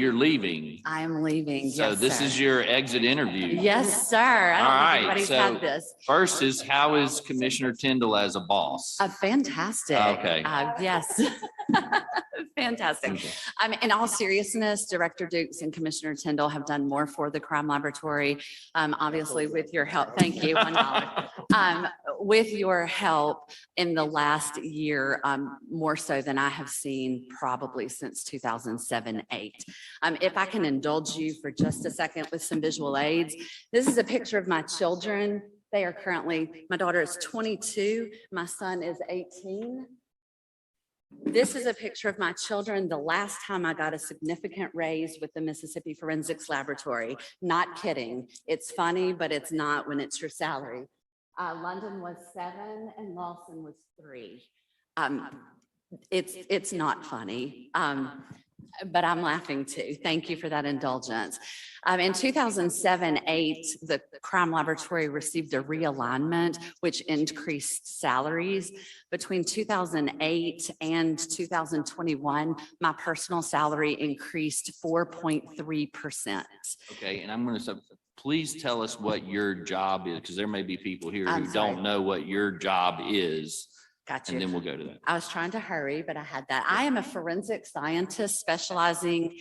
You're leaving. I am leaving. So Yes, this sir. is your exit interview. Yes, sir. I don't All think right, anybody's so had this. First is, how is Commissioner Tyndall as a boss? Fantastic. Okay. Yes. Fantastic. Okay. In all seriousness, Director Dukes and Commissioner Tyndall have done more for the crime laboratory. Obviously with your help, thank you, $1. With your help in the last year, more so than I have seen probably since 2007-8. If I can indulge you for just a second with some visual aids, this is a picture of my children. They are currently, my daughter is 22, my son is 18. This is a picture of my children the last time I got a significant raise with the Mississippi Forensics Laboratory. Not kidding. It's funny, but it's not when it's your salary. London was 7 and Lawson was 3. It's not funny. But I'm laughing too. Thank you for that indulgence. In 2007-8, the crime laboratory received a realignment, which increased salaries. Between 2008 and 2021, my personal salary increased 4.3%. Okay, and I'm going to, please tell us what your job is, because there may be people here who don't know what your job is. Gotcha. And then we'll go to that. I was trying to hurry, but I had that. I am a forensic scientist specializing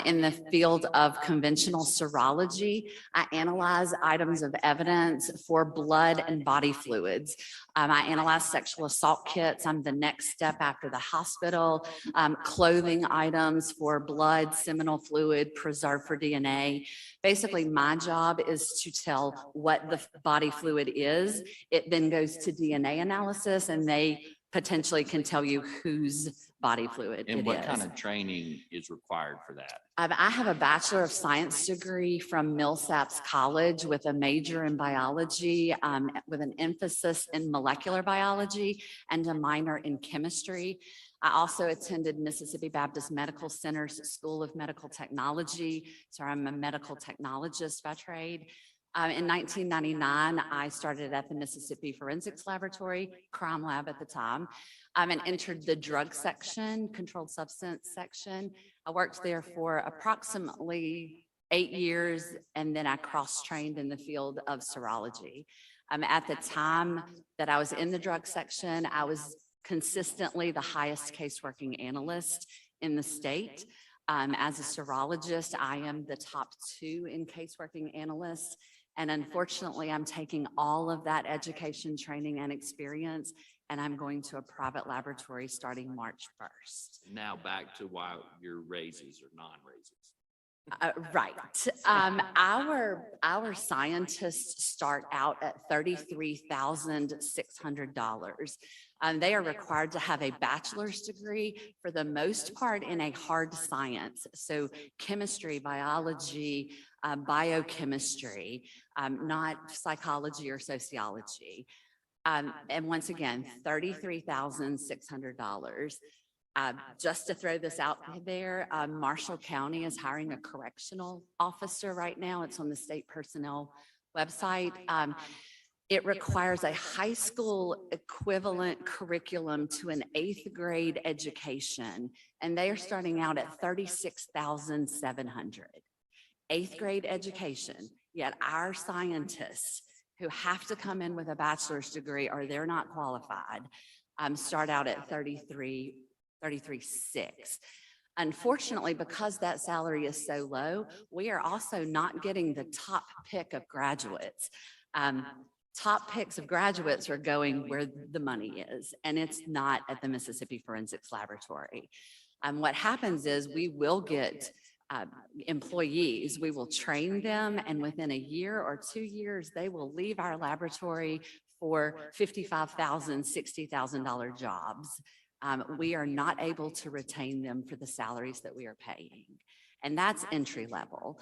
in the field of conventional serology. I analyze items of evidence for blood and body fluids. I analyze sexual assault kits. I'm the next step after the hospital. Clothing items for blood, seminal fluid, preserved for DNA. Basically, my job is to tell what the body fluid is. It then goes to DNA analysis, and they potentially can tell you whose body fluid it is. And what kind of training is required for that? I have a Bachelor of Science degree from Millsaps College with a major in biology, with an emphasis in molecular biology and a minor in chemistry. I also attended Mississippi Baptist Medical Center's School of Medical Technology. So I'm a medical technologist by trade. In 1999, I started at the Mississippi Forensics Laboratory, crime lab at the time, and entered the drug section, controlled substance section. I worked there for approximately 8 years, and then I cross-trained in the field of serology. At the time that I was in the drug section, I was consistently the highest case working analyst in the state. As a serologist, I am the top 2 in case working analysts. And unfortunately, I'm taking all of that education, training, and experience, and I'm going to a private laboratory starting March 1st. Now back to why your raises or non-raises. Right. Our scientists start out at $33,600. They are required to have a bachelor's degree for the most part in a hard science. So chemistry, biology, biochemistry, not psychology or sociology. And once again, $33,600. Just to throw this out there, Marshall County is hiring a correctional officer right now. It's on the state personnel website. It requires a high school equivalent curriculum to an 8th grade education, and they are starting out at $36,700. 8th grade education, yet our scientists who have to come in with a bachelor's degree or they're not qualified, start out at $33,600. Unfortunately, because that salary is so low, we are also not getting the top pick of graduates. Top picks of graduates are going where the money is, and it's not at the Mississippi Forensics Laboratory. What happens is we will get employees, we will train them, and within a year or 2 years, they will leave our laboratory for $55,000, $60,000 jobs. We are not able to retain them for the salaries that we are paying. And that's entry level.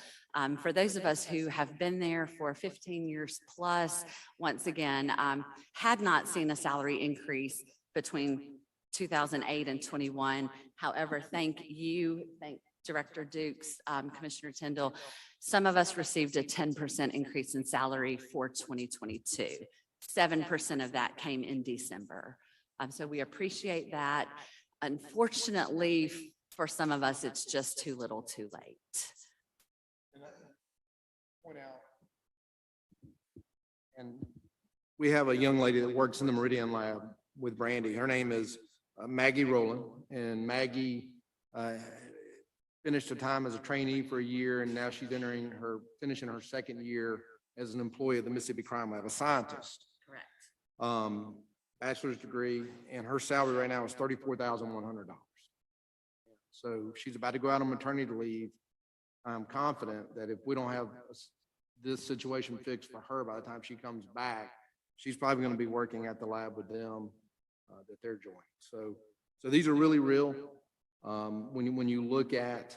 For those of us who have been there for 15 years plus, once again, had not seen a salary increase between 2008 and 21. However, thank Director Dukes, Commissioner Tyndall. Some of us received a 10% increase in salary for 2022. 7% of that came in December. So we appreciate that. Unfortunately, for some of us, it's just too little, too late. And I point out, and we have a young lady that works in the Meridian Lab with Brandy. Her name is Maggie Rowland, and Maggie finished her time as a trainee for a year, and now she's finishing her second year as an employee of the Mississippi Crime Lab, a scientist. Correct. Bachelor's degree, and her salary right now is $34,100. So she's about to go out on maternity leave. I'm confident that if we don't have this situation fixed for her by the time she comes back, she's probably going to be working at the lab with them that they're joining. So these are really real. When you look at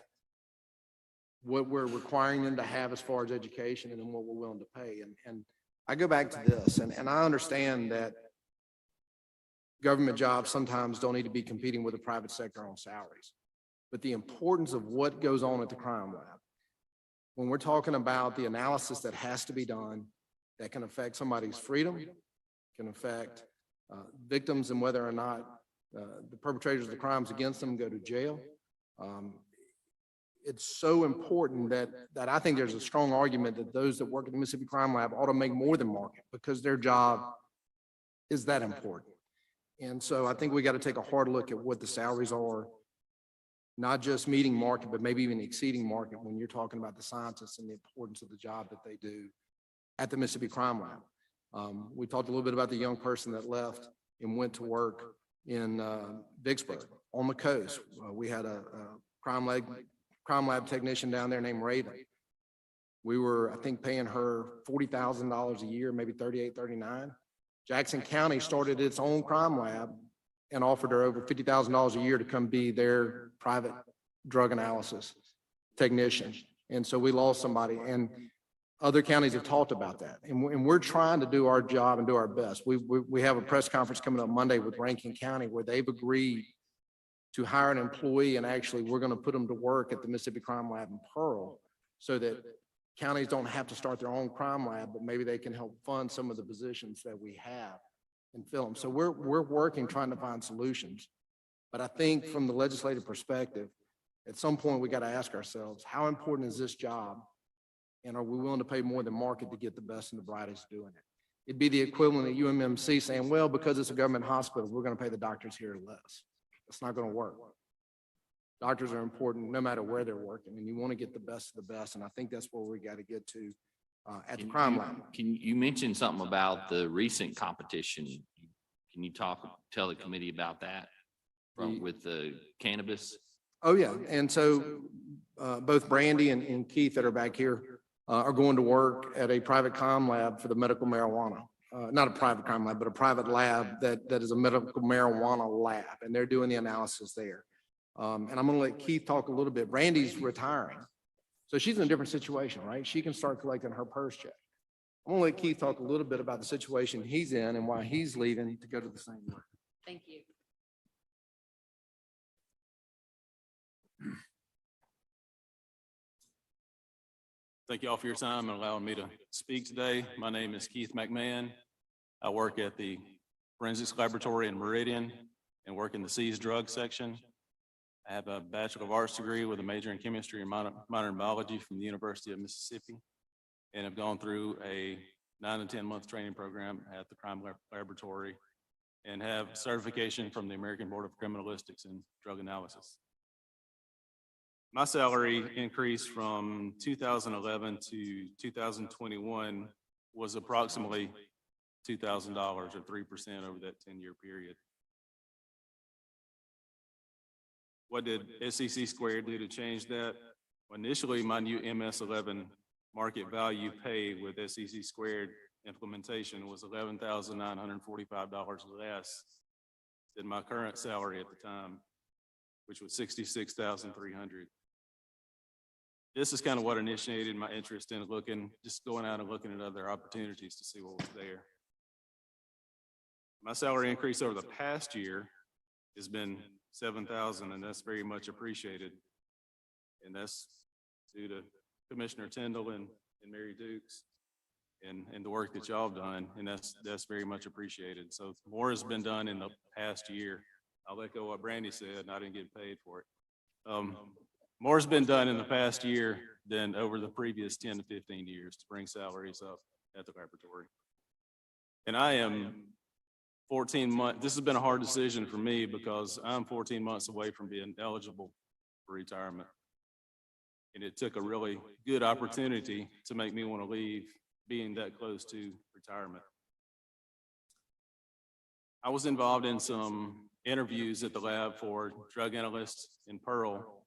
what we're requiring them to have as far as education and then what we're willing to pay. And I go back to this, and I understand that government jobs sometimes don't need to be competing with the private sector on salaries. But the importance of what goes on at the crime lab, when we're talking about the analysis that has to be done, that can affect somebody's freedom, can affect victims and whether or not the perpetrators of the crimes against them go to jail. It's so important that I think there's a strong argument that those that work at the Mississippi Crime Lab ought to make more than market because their job is that important. And so I think we got to take a hard look at what the salaries are, not just meeting market, but maybe even exceeding market when you're talking about the scientists and the importance of the job that they do at the Mississippi Crime Lab. We talked a little bit about the young person that left and went to work in Vicksburg on the coast. We had a crime lab technician down there named Raven. We were, I think, paying her $40,000 a year, maybe 38, 39. Jackson County started its own crime lab and offered her over $50,000 a year to come be their private drug analysis technician. And so we lost somebody, and other counties have talked about that. And we're trying to do our job and do our best. We have a press conference coming up Monday with Rankin County where they've agreed to hire an employee, and actually we're going to put them to work at the Mississippi Crime Lab in Pearl so that counties don't have to start their own crime lab, but maybe they can help fund some of the positions that we have and fill them. So we're working, trying to find solutions. But I think from the legislative perspective, at some point we got to ask ourselves, how important is this job? And are we willing to pay more than market to get the best and the brightest doing it? It'd be the equivalent of UMMC saying, well, because it's a government hospital, we're going to pay the doctors here less. It's not going to work. Doctors are important no matter where they're working, and you want to get the best of the best. And I think that's where we got to get to at the crime lab. Can you mention something about the recent competition? Can you tell the committee about that with the cannabis? Oh, yeah. And so both Brandy and Keith that are back here are going to work at a private crime lab for the medical marijuana. Not a private crime lab, but a private lab that is a medical marijuana lab, and they're doing the analysis there. And I'm going to let Keith talk a little bit. Brandy's retiring, so she's in a different situation, right? She can start collecting her purse check. I'm going to let Keith talk a little bit about the situation he's in and why he's leaving to go to the same work. Thank you. Thank you all for your time and allowing me to speak today. My name is Keith McMahon. I work at the Forensics Laboratory in Meridian and work in the seized drug section. I have a Bachelor of Arts degree with a major in chemistry and minor in biology from the University of Mississippi, and have gone through a 9 to 10 month training program at the Crime Laboratory and have certification from the American Board of Criminalistics and Drug Analysis. My salary increase from 2011 to 2021 was approximately $2,000 or 3% over that 10-year period. What did SEC Squared do to change that? Well, initially, my new MS-11 market value paid with SEC Squared implementation was $11,945 less than my current salary at the time, which was $66,300. This is kind of what initiated my interest in just going out and looking at other opportunities to see what was there. My salary increase over the past year has been $7,000, and that's very much appreciated. And that's due to Commissioner Tyndall and Mary Dukes and the work that y'all have done, and that's very much appreciated. So more has been done in the past year. I'll echo what Brandy said, and I didn't get paid for it. More's been done in the past year than over the previous 10 to 15 years to bring salaries up at the laboratory. And I am 14 months, this has been a hard decision for me because I'm 14 months away from being eligible for retirement. And it took a really good opportunity to make me want to leave being that close to retirement. I was involved in some interviews at the lab for drug analysts in Pearl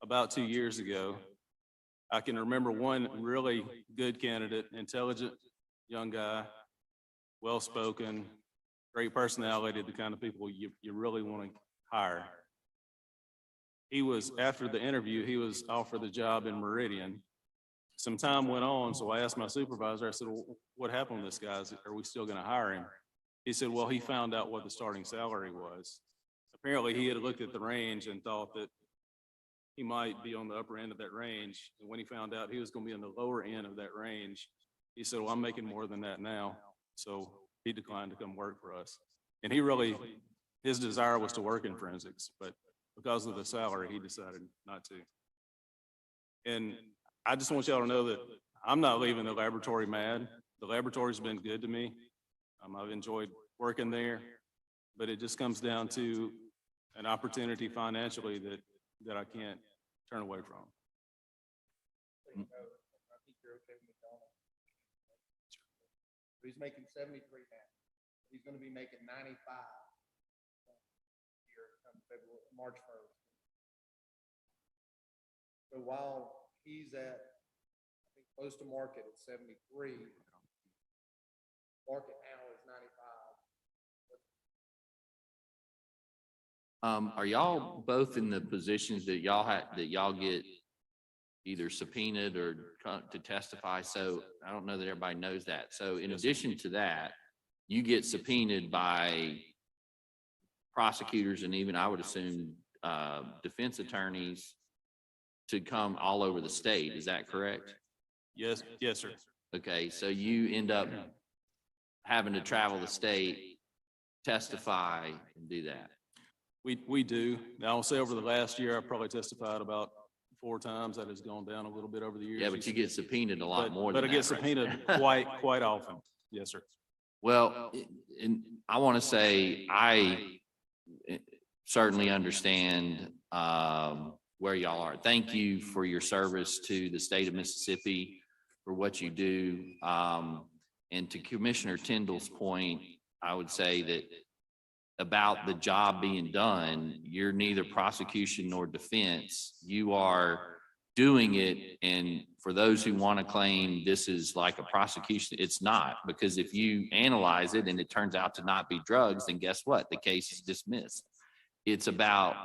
about 2 years ago. I can remember one really good candidate, intelligent young guy, well-spoken, great personality, the kind of people you really want to hire. He was, after the interview, he was offered the job in Meridian. Some time went on, so I asked my supervisor, I said, well, what happened to this guy? Are we still gonna hire him? He said, well, he found out what the starting salary was. Apparently, he had looked at the range and thought that he might be on the upper end of that range. And when he found out he was gonna be on the lower end of that range, he said, well, I'm making more than that now. So he declined to come work for us. And he really, his desire was to work in forensics, but because of the salary, he decided not to. And I just want y'all to know that I'm not leaving the laboratory mad. The laboratory's been good to me. I've enjoyed working there, but it just comes down to an opportunity financially that I can't turn away from. He's making 73 now. He's gonna be making 95 here come February, March 1st. So while he's at, I think, close to market at 73, market now is 95. Are y'all both in the positions that y'all get either subpoenaed or to testify? So I don't know that everybody knows that. So in addition to that, you get subpoenaed by prosecutors and even I would assume defense attorneys to come all over the state. Is that correct? Yes, sir. Okay, so you end up having to travel the state, testify and do that. We do. Now, I'll say over the last year, I probably testified about 4 times. That has gone down a little bit over the years. Yeah, but you get subpoenaed a lot more than But I that, get right? subpoenaed quite often. Yes, sir. Well, and I want to say, I certainly understand where y'all are. Thank you for your service to the state of Mississippi, for what you do. And to Commissioner Tyndall's point, I would say that about the job being done, you're neither prosecution nor defense. You are doing it. And for those who want to claim this is like a prosecution, it's not, because if you analyze it and it turns out to not be drugs, then guess what? The case is dismissed. It's about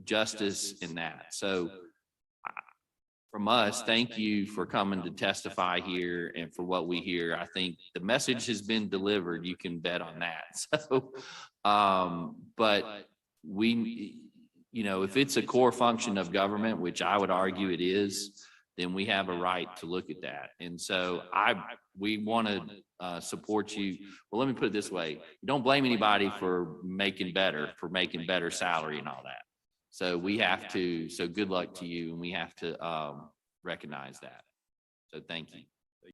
justice in that. So from us, thank you for coming to testify here and for what we hear. I think the message has been delivered. You can bet on that. So, but we, you know, if it's a core function of government, which I would argue it is, then we have a right to look at that. And so we want to support you. Well, let me put it this way. Don't blame anybody for making better salary and all that. So we have to, so good luck to you, and we have to recognize that. So thank you.